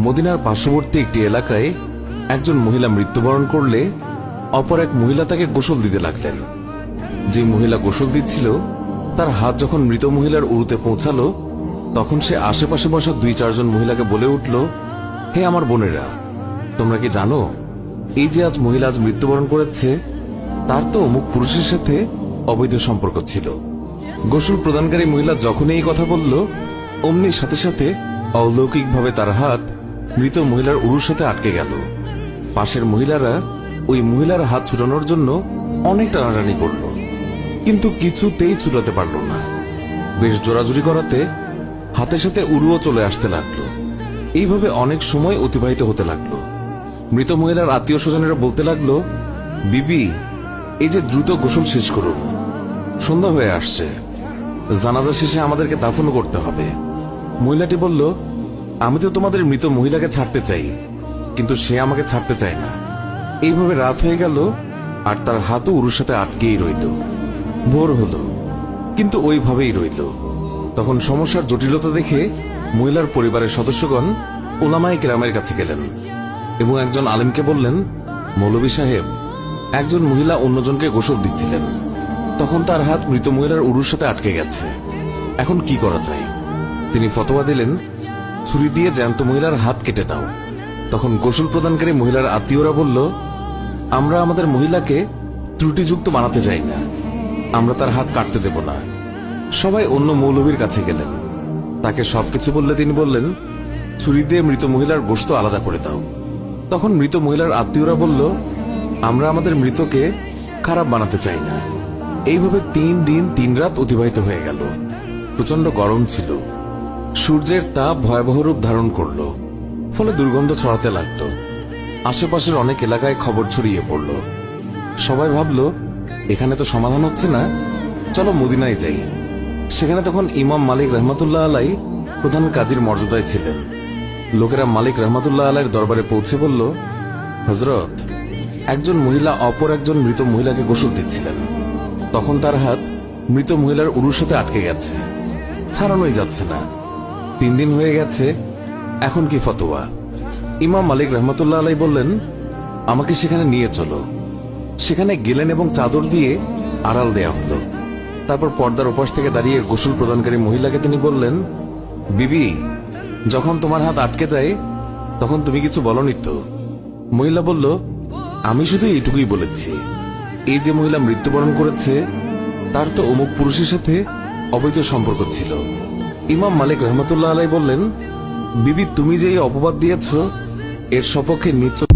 মদিনার পার্শ্ববর্তী একটি এলাকায় একজন মহিলা মৃত্যুবরণ করলে অপর এক মহিলা তাকে গোসল দিতে লাগলেন। যে মহিলা গোসল দিচ্ছিল তার হাত যখন মৃত মহিলার উরুতে পৌঁছালো, তখন সে আশেপাশে বসা 2-4 জন মহিলাকে বলে উঠল, হে আমার বোনেরা, তোমরা কি জানো এই যে আজ মহিলা আজ মৃত্যুবরণ করেছে, তার তো অমুক পুরুষের সাথে অবৈধ সম্পর্ক ছিল। গোসল প্রদানকারী মহিলা যখনই এই কথা বলল, অমনি সাথে সাথে অলৌকিকভাবে তার হাত মৃত মহিলার উরুর সাথে আটকে গেল। পাশের মহিলারা ওই মহিলার হাত ছুটানোর জন্য অনেক টানাটানি করল, কিন্তু কিছুতেই ছুটাতে পারল না। বেশ জোরাজুরি করাতে হাতের সাথে উরুও চলে আসতে লাগলো। এইভাবে অনেক সময় অতিবাহিত হতে লাগলো। মৃত মহিলার আত্মীয় স্বজনেরা বলতে লাগলো, বিবি, এই যে দ্রুত গোসল শেষ করুন, সন্ধ্যা হয়ে আসছে, জানাজা শেষে আমাদেরকে দাফন করতে হবে। মহিলাটি বলল, আমি তো তোমাদের মৃত মহিলাকে ছাড়তে চাই, কিন্তু সে আমাকে ছাড়তে চায় না। এইভাবে রাত হয়ে গেল, আর তার হাতও উরুর সাথে আটকেই রইল। ভোর হলো, কিন্তু ওইভাবেই রইল। তখন সমস্যার জটিলতা দেখে মহিলার পরিবারের সদস্যগণ উলামায়ে কেরামের কাছে গেলেন এবং একজন আলেমকে বললেন, মৌলভী সাহেব, একজন মহিলা অন্যজনকে গোসল দিচ্ছিলেন, তখন তার হাত মৃত মহিলার উরুর সাথে আটকে গেছে, এখন কি করা যায়? তিনি ফতোয়া দিলেন, ছুরি দিয়ে জ্যান্ত মহিলার হাত কেটে দাও। তখন গোসল প্রদানকারী মহিলার আত্মীয়রা বলল, আমরা আমাদের মহিলাকে ত্রুটিযুক্ত বানাতে চাই না, আমরা তার হাত কাটতে দেব না। সবাই অন্য মৌলভীর কাছে গেলেন, তাকে সবকিছু বললে তিনি বললেন, ছুরি দিয়ে মৃত মহিলার গোশত আলাদা করে দাও। তখন মৃত মহিলার আত্মীয়রা বলল, আমরা আমাদের মৃতকে খারাপ বানাতে চাই না। এইভাবে 3 দিন 3 রাত অতিবাহিত হয়ে গেল। প্রচন্ড গরম ছিল, সূর্যের তাপ ভয়াবহ রূপ ধারণ করল, ফলে দুর্গন্ধ ছড়াতে লাগল। আশেপাশের অনেক এলাকায় খবর ছড়িয়ে পড়ল। সবাই ভাবল, এখানে তো সমাধান হচ্ছে না, চলো মদিনায় যাই। সেখানে তখন ইমাম মালিক রহমতুল্লাহ আলাই প্রধান কাজীর মর্যাদায় ছিলেন। লোকেরা মালিক রহমতুল্লাহ আলাইয়ের দরবারে পৌঁছে বলল, হযরত, একজন মহিলা অপর একজন মৃত মহিলাকে গোসল দিচ্ছিলেন, তখন তার হাত মৃত মহিলার উরুর সাথে আটকে গেছে, ছাড়ানোই যাচ্ছে না। 3 দিন হয়ে গেছে, এখন কি ফতোয়া? ইমাম মালিক রহমতুল্লাহ আলাই বললেন, আমাকে সেখানে নিয়ে চলো। সেখানে গেলেন এবং চাদর দিয়ে আড়াল দেয়া হলো। তারপর পর্দার ওপাশ থেকে দাঁড়িয়ে গোসল প্রদানকারী মহিলাকে তিনি বললেন, বিবি, যখন তোমার হাত আটকে যায় তখন তুমি কিছু বলনি তো? মহিলা বলল, আমি শুধু এইটুকুই বলেছি, এই যে মহিলা মৃত্যুবরণ করেছে তার তো অমুক পুরুষের সাথে অবৈধ সম্পর্ক ছিল। ইমাম মালিক রহমতুল্লাহ আলাই বললেন, বিবি, তুমি যে এই অপবাদ দিয়েছ এর সপক্ষে নিশ্চয়